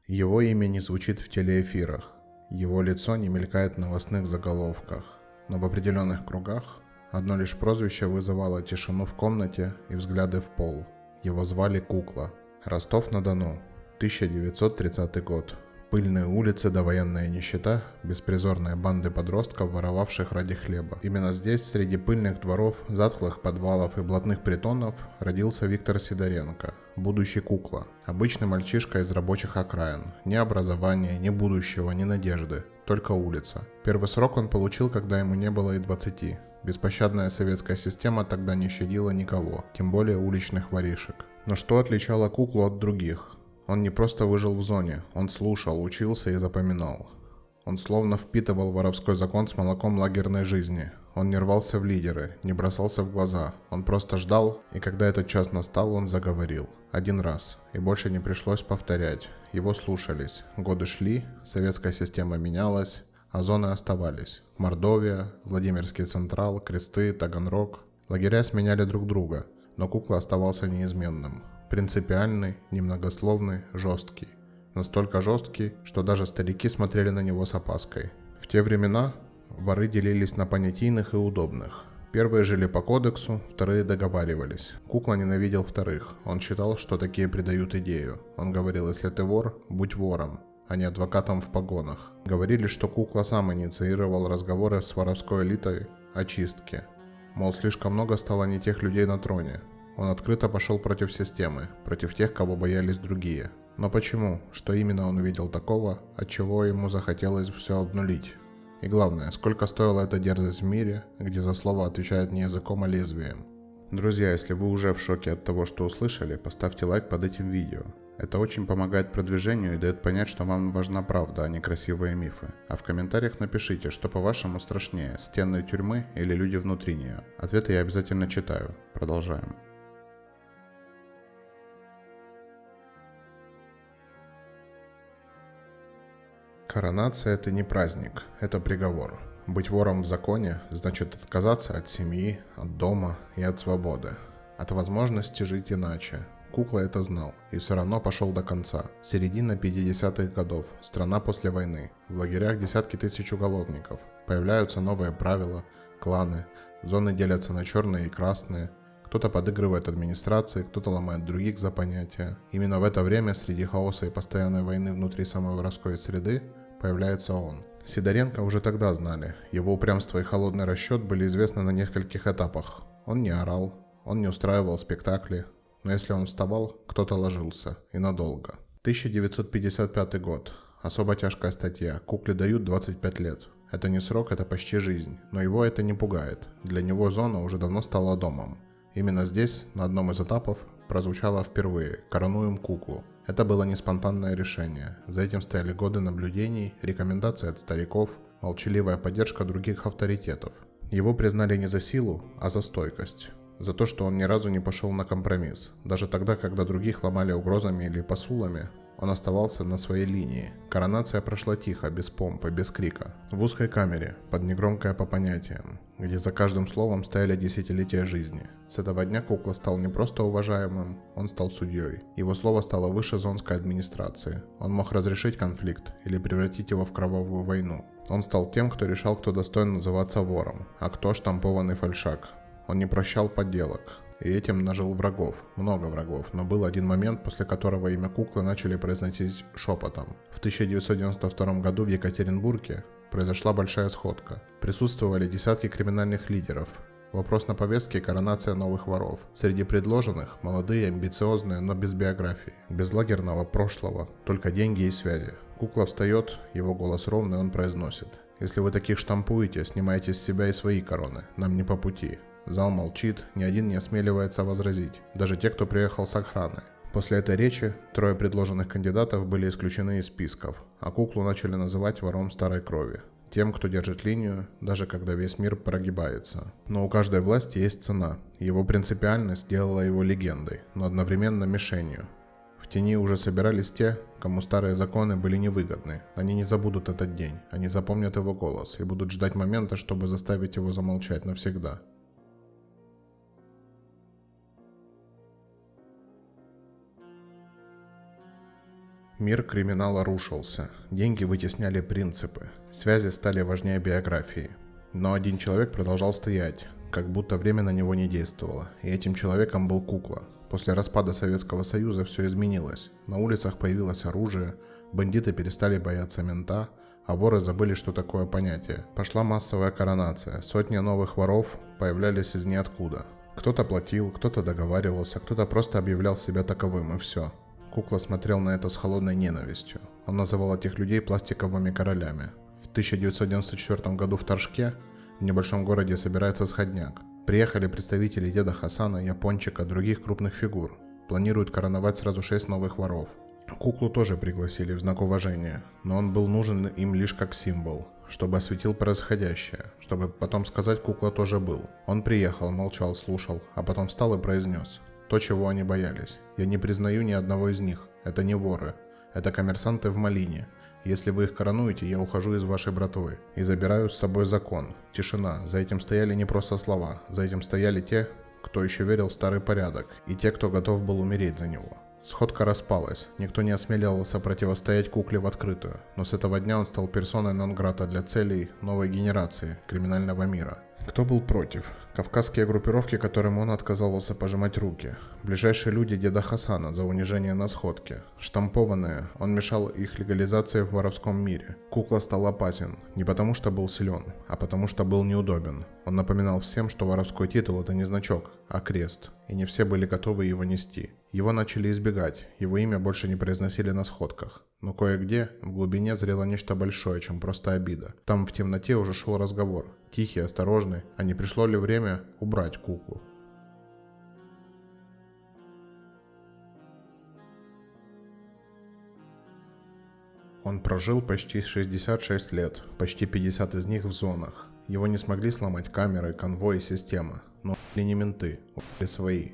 Его имя не звучит в телеэфирах, его лицо не мелькает в новостных заголовках, но в определенных кругах одно лишь прозвище вызывало тишину в комнате и взгляды в пол. Его звали Кукла. Ростов-на-Дону, 1930 год. Пыльные улицы, довоенная нищета, беспризорные банды подростков, воровавших ради хлеба. Именно здесь, среди пыльных дворов, затхлых подвалов и блатных притонов, родился Виктор Сидоренко, будущий Кукла. Обычный мальчишка из рабочих окраин. Ни образования, ни будущего, ни надежды. Только улица. Первый срок он получил, когда ему не было и 20. Беспощадная советская система тогда не щадила никого, тем более уличных воришек. Но что отличало Куклу от других? Он не просто выжил в зоне, он слушал, учился и запоминал. Он словно впитывал воровской закон с молоком лагерной жизни. Он не рвался в лидеры, не бросался в глаза. Он просто ждал, и когда этот час настал, он заговорил. Один раз. И больше не пришлось повторять. Его слушались. Годы шли, советская система менялась, а зоны оставались. Мордовия, Владимирский Централ, Кресты, Таганрог. Лагеря сменяли друг друга, но Кукла оставался неизменным. Принципиальный, немногословный, жесткий. Настолько жесткий, что даже старики смотрели на него с опаской. В те времена воры делились на понятийных и удобных. Первые жили по кодексу, вторые договаривались. Кукла ненавидел вторых. Он считал, что такие предают идею. Он говорил: если ты вор, будь вором, а не адвокатом в погонах. Говорили, что Кукла сам инициировал разговоры с воровской элитой о чистке. Мол, слишком много стало не тех людей на троне. Он открыто пошел против системы, против тех, кого боялись другие. Но почему? Что именно он увидел такого, от чего ему захотелось все обнулить? И главное, сколько стоила эта дерзость в мире, где за слово отвечают не языком, а лезвием? Друзья, если вы уже в шоке от того, что услышали, поставьте лайк под этим видео. Это очень помогает продвижению и дает понять, что вам важна правда, а не красивые мифы. А в комментариях напишите, что по-вашему страшнее, стены тюрьмы или люди внутри нее. Ответы я обязательно читаю. Продолжаем. Коронация – это не праздник, это приговор. Быть вором в законе значит отказаться от семьи, от дома и от свободы. От возможности жить иначе. Кукла это знал и все равно пошел до конца. Середина 50-х годов, страна после войны. В лагерях десятки тысяч уголовников. Появляются новые правила, кланы, зоны делятся на черные и красные. Кто-то подыгрывает администрации, кто-то ломает других за понятия. Именно в это время, среди хаоса и постоянной войны внутри самой воровской среды, появляется он. Сидоренко уже тогда знали. Его упрямство и холодный расчет были известны на нескольких этапах. Он не орал, он не устраивал спектакли, но если он вставал, кто-то ложился, и надолго. 1955 год. Особо тяжкая статья. Кукле дают 25 лет. Это не срок, это почти жизнь. Но его это не пугает. Для него зона уже давно стала домом. Именно здесь, на одном из этапов, прозвучало впервые «Коронуем Куклу». Это было не спонтанное решение. За этим стояли годы наблюдений, рекомендации от стариков, молчаливая поддержка других авторитетов. Его признали не за силу, а за стойкость. За то, что он ни разу не пошел на компромисс. Даже тогда, когда других ломали угрозами или посулами, он оставался на своей линии. Коронация прошла тихо, без помпы, без крика. В узкой камере, под негромкое по понятиям, где за каждым словом стояли десятилетия жизни. С этого дня Кукла стал не просто уважаемым, он стал судьей. Его слово стало выше зонской администрации. Он мог разрешить конфликт или превратить его в кровавую войну. Он стал тем, кто решал, кто достоин называться вором, а кто штампованный фальшак. Он не прощал подделок. И этим нажил врагов, много врагов, но был один момент, после которого имя Куклы начали произносить шепотом. В 1992 году в Екатеринбурге произошла большая сходка. Присутствовали десятки криминальных лидеров. Вопрос на повестке – коронация новых воров. Среди предложенных – молодые, амбициозные, но без биографии, без лагерного прошлого, только деньги и связи. Кукла встает, его голос ровный, он произносит: «Если вы таких штампуете, снимайте с себя и свои короны, нам не по пути». Зал молчит, ни один не осмеливается возразить, даже те, кто приехал с охраны. После этой речи трое предложенных кандидатов были исключены из списков, а Куклу начали называть вором старой крови. Тем, кто держит линию, даже когда весь мир прогибается. Но у каждой власти есть цена. Его принципиальность делала его легендой, но одновременно мишенью. В тени уже собирались те, кому старые законы были невыгодны. Они не забудут этот день, они запомнят его голос и будут ждать момента, чтобы заставить его замолчать навсегда. Мир криминала рушился, деньги вытесняли принципы, связи стали важнее биографии. Но один человек продолжал стоять, как будто время на него не действовало, и этим человеком был Кукла. После распада Советского Союза все изменилось. На улицах появилось оружие, бандиты перестали бояться мента, а воры забыли, что такое понятие. Пошла массовая коронация, сотни новых воров появлялись из ниоткуда. Кто-то платил, кто-то договаривался, кто-то просто объявлял себя таковым, и все. Кукла смотрел на это с холодной ненавистью. Он называл этих людей пластиковыми королями. В 1994 году в Торжке, в небольшом городе, собирается сходняк. Приехали представители Деда Хасана, Япончика, других крупных фигур. Планируют короновать сразу 6 новых воров. Куклу тоже пригласили в знак уважения, но он был нужен им лишь как символ, чтобы осветил происходящее, чтобы потом сказать, Кукла тоже был. Он приехал, молчал, слушал, а потом встал и произнес то, чего они боялись. Я не признаю ни одного из них. Это не воры. Это коммерсанты в малине. Если вы их коронуете, я ухожу из вашей братвы и забираю с собой закон. Тишина. За этим стояли не просто слова. За этим стояли те, кто еще верил в старый порядок, и те, кто готов был умереть за него. Сходка распалась. Никто не осмеливался противостоять Кукле в открытую. Но с этого дня он стал персоной нон-грата для целей новой генерации криминального мира. Кто был против? Кавказские группировки, которым он отказывался пожимать руки. Ближайшие люди Деда Хасана за унижение на сходке. Штампованные, он мешал их легализации в воровском мире. Кукла стал опасен не потому, что был силен, а потому, что был неудобен. Он напоминал всем, что воровской титул – это не значок, а крест, и не все были готовы его нести. Его начали избегать, его имя больше не произносили на сходках. Но кое-где в глубине зрело нечто большее, чем просто обида. Там в темноте уже шел разговор, тихий, осторожный, а не пришло ли время убрать Куклу. Он прожил почти 66 лет, почти 50 из них в зонах. Его не смогли сломать камеры, конвой и система, но убили не менты, убили свои.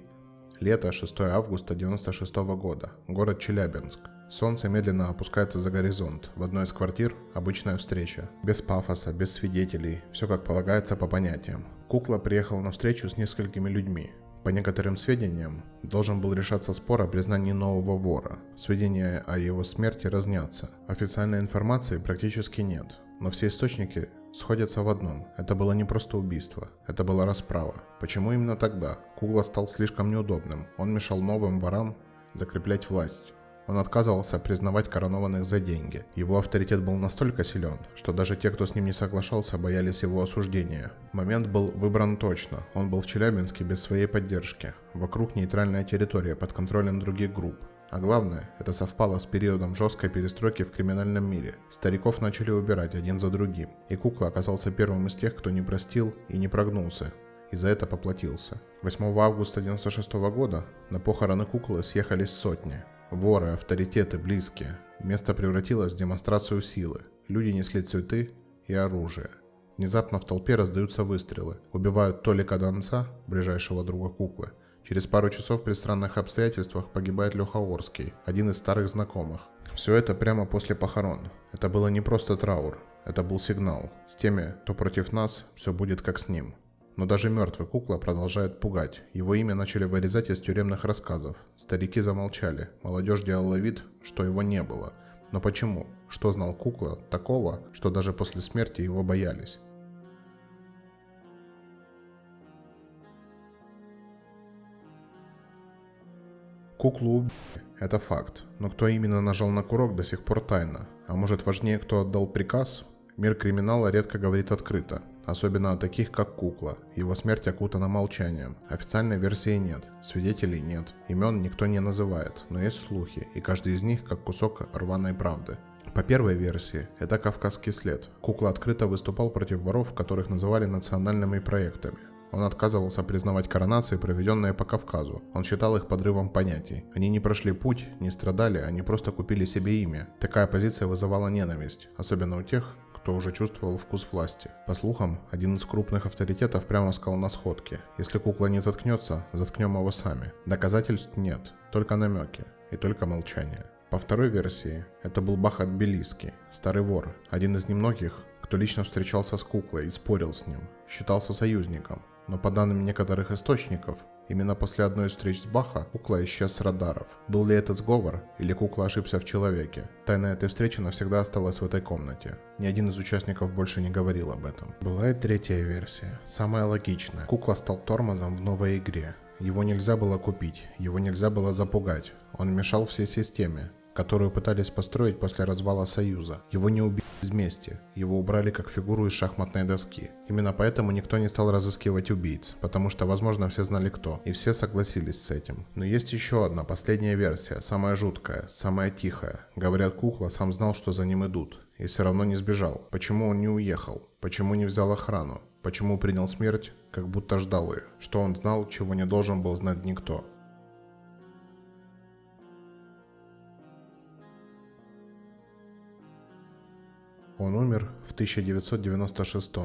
Лето, 6 августа 1996 года, город Челябинск. Солнце медленно опускается за горизонт. В одной из квартир обычная встреча. Без пафоса, без свидетелей. Все как полагается по понятиям. Кукла приехал на встречу с несколькими людьми. По некоторым сведениям, должен был решаться спор о признании нового вора. Сведения о его смерти разнятся. Официальной информации практически нет. Но все источники сходятся в одном. Это было не просто убийство. Это была расправа. Почему именно тогда? Кукла стал слишком неудобным. Он мешал новым ворам закреплять власть. Он отказывался признавать коронованных за деньги. Его авторитет был настолько силен, что даже те, кто с ним не соглашался, боялись его осуждения. Момент был выбран точно. Он был в Челябинске без своей поддержки. Вокруг нейтральная территория под контролем других групп. А главное, это совпало с периодом жесткой перестройки в криминальном мире. Стариков начали убирать один за другим. И Кукла оказался первым из тех, кто не простил и не прогнулся. И за это поплатился. 8 августа 1996 года на похороны Куклы съехались сотни. Воры, авторитеты, близкие. Место превратилось в демонстрацию силы. Люди несли цветы и оружие. Внезапно в толпе раздаются выстрелы. Убивают Толика Донца, ближайшего друга Куклы. Через пару часов при странных обстоятельствах погибает Леха Орский, один из старых знакомых. Все это прямо после похорон. Это было не просто траур. Это был сигнал. С теми, кто против нас, все будет как с ним. Но даже мертвый Кукла продолжает пугать. Его имя начали вырезать из тюремных рассказов. Старики замолчали. Молодежь делала вид, что его не было. Но почему? Что знал Кукла такого, что даже после смерти его боялись? Куклу убили. Это факт. Но кто именно нажал на курок, до сих пор тайна. А может, важнее, кто отдал приказ? Мир криминала редко говорит открыто. Особенно о таких, как Кукла. Его смерть окутана молчанием. Официальной версии нет, свидетелей нет, имен никто не называет, но есть слухи, и каждый из них как кусок рваной правды. По первой версии, это кавказский след. Кукла открыто выступал против воров, которых называли национальными проектами. Он отказывался признавать коронации, проведенные по Кавказу. Он считал их подрывом понятий. Они не прошли путь, не страдали, они просто купили себе имя. Такая позиция вызывала ненависть, особенно у тех, кто уже чувствовал вкус власти. По слухам, один из крупных авторитетов прямо сказал на сходке: если Кукла не заткнется, заткнем его сами. Доказательств нет, только намеки и только молчание. По второй версии, это был Бахат Белийский, старый вор, один из немногих, кто лично встречался с Куклой и спорил с ним, считался союзником. Но по данным некоторых источников, Именно после одной из встреч с Баха кукла исчез с радаров. Был ли это сговор, или кукла ошибся в человеке? Тайна этой встречи навсегда осталась в этой комнате. Ни один из участников больше не говорил об этом. Была и третья версия, самая логичная. Кукла стал тормозом в новой игре. Его нельзя было купить, его нельзя было запугать. Он мешал всей системе, которую пытались построить после развала Союза. Его не убили из мести, его убрали как фигуру из шахматной доски. Именно поэтому никто не стал разыскивать убийц, потому что, возможно, все знали кто, и все согласились с этим. Но есть еще одна, последняя версия, самая жуткая, самая тихая. Говорят, кукла сам знал, что за ним идут, и все равно не сбежал. Почему он не уехал? Почему не взял охрану? Почему принял смерть, как будто ждал ее? Что он знал, чего не должен был знать никто? Он умер в 1996,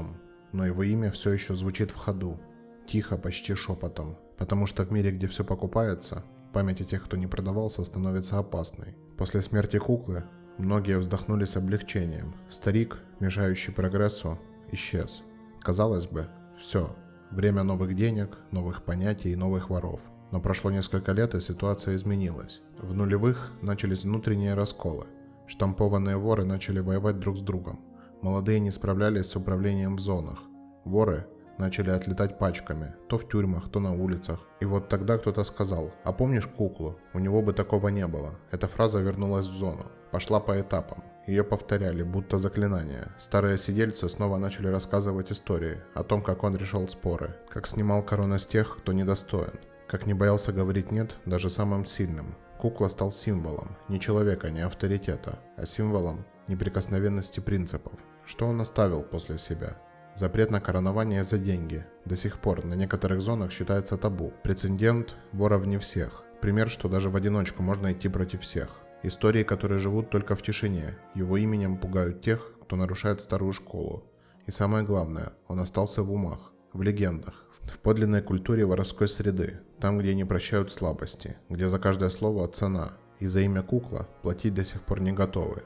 но его имя все еще звучит в ходу, тихо, почти шепотом, потому что в мире, где все покупается, память о тех, кто не продавался, становится опасной. После смерти куклы многие вздохнули с облегчением. Старик, мешающий прогрессу, исчез. Казалось бы, все, время новых денег, новых понятий и новых воров. Но прошло несколько лет, и ситуация изменилась. В нулевых начались внутренние расколы. Штампованные воры начали воевать друг с другом. Молодые не справлялись с управлением в зонах. Воры начали отлетать пачками, то в тюрьмах, то на улицах. И вот тогда кто-то сказал: «А помнишь куклу? У него бы такого не было». Эта фраза вернулась в зону, пошла по этапам. Ее повторяли, будто заклинание. Старые сидельцы снова начали рассказывать истории о том, как он решал споры, как снимал корону с тех, кто недостоин, как не боялся говорить «нет» даже самым сильным. Кукла стал символом не человека, не авторитета, а символом неприкосновенности принципов. Что он оставил после себя? Запрет на коронование за деньги. До сих пор на некоторых зонах считается табу. Прецедент воров не всех. Пример, что даже в одиночку можно идти против всех. Истории, которые живут только в тишине. Его именем пугают тех, кто нарушает старую школу. И самое главное, он остался в умах, в легендах, в подлинной культуре воровской среды. Там, где не прощают слабости, где за каждое слово цена, и за имя кукла платить до сих пор не готовы.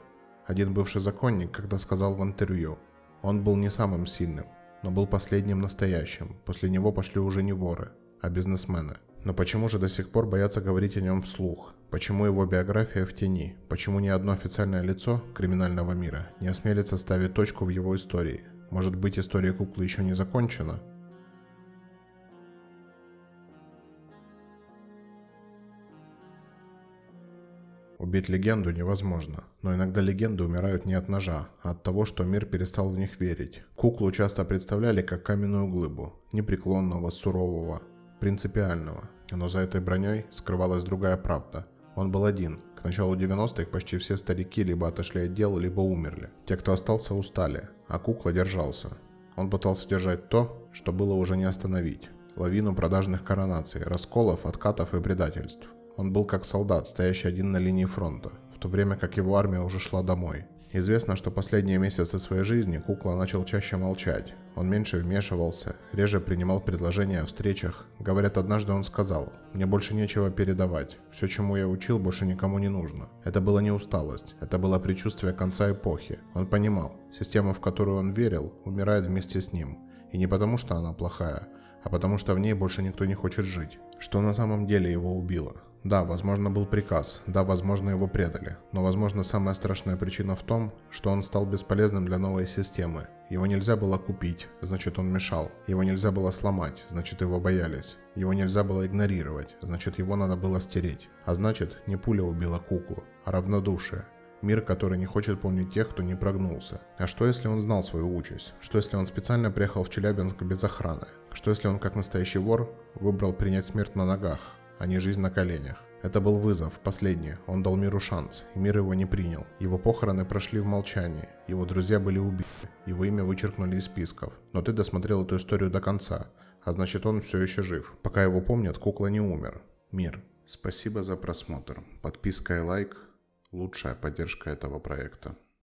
Один бывший законник когда сказал в интервью: он был не самым сильным, но был последним настоящим, после него пошли уже не воры, а бизнесмены. Но почему же до сих пор боятся говорить о нем вслух? Почему его биография в тени? Почему ни одно официальное лицо криминального мира не осмелится ставить точку в его истории? Может быть, история куклы еще не закончена? Убить легенду невозможно, но иногда легенды умирают не от ножа, а от того, что мир перестал в них верить. Куклу часто представляли как каменную глыбу, непреклонного, сурового, принципиального. Но за этой броней скрывалась другая правда. Он был один. К началу 90-х почти все старики либо отошли от дел, либо умерли. Те, кто остался, устали, а кукла держался. Он пытался держать то, что было уже не остановить. Лавину продажных коронаций, расколов, откатов и предательств. Он был как солдат, стоящий один на линии фронта, в то время как его армия уже шла домой. Известно, что последние месяцы своей жизни кукла начал чаще молчать. Он меньше вмешивался, реже принимал предложения о встречах. Говорят, однажды он сказал: «Мне больше нечего передавать. Все, чему я учил, больше никому не нужно». Это была не усталость, это было предчувствие конца эпохи. Он понимал, система, в которую он верил, умирает вместе с ним. И не потому, что она плохая, а потому, что в ней больше никто не хочет жить. Что на самом деле его убило? Да, возможно, был приказ, да, возможно, его предали, но, возможно, самая страшная причина в том, что он стал бесполезным для новой системы. Его нельзя было купить, значит, он мешал. Его нельзя было сломать, значит, его боялись. Его нельзя было игнорировать, значит, его надо было стереть. А значит, не пуля убила куклу, а равнодушие. Мир, который не хочет помнить тех, кто не прогнулся. А что, если он знал свою участь? Что, если он специально приехал в Челябинск без охраны? Что, если он, как настоящий вор, выбрал принять смерть на ногах, а не жизнь на коленях? Это был вызов, последний. Он дал миру шанс, и мир его не принял. Его похороны прошли в молчании. Его друзья были убиты. Его имя вычеркнули из списков. Но ты досмотрел эту историю до конца. А значит, он все еще жив. Пока его помнят, кукла не умер. Мир. Спасибо за просмотр. Подписка и лайк – лучшая поддержка этого проекта.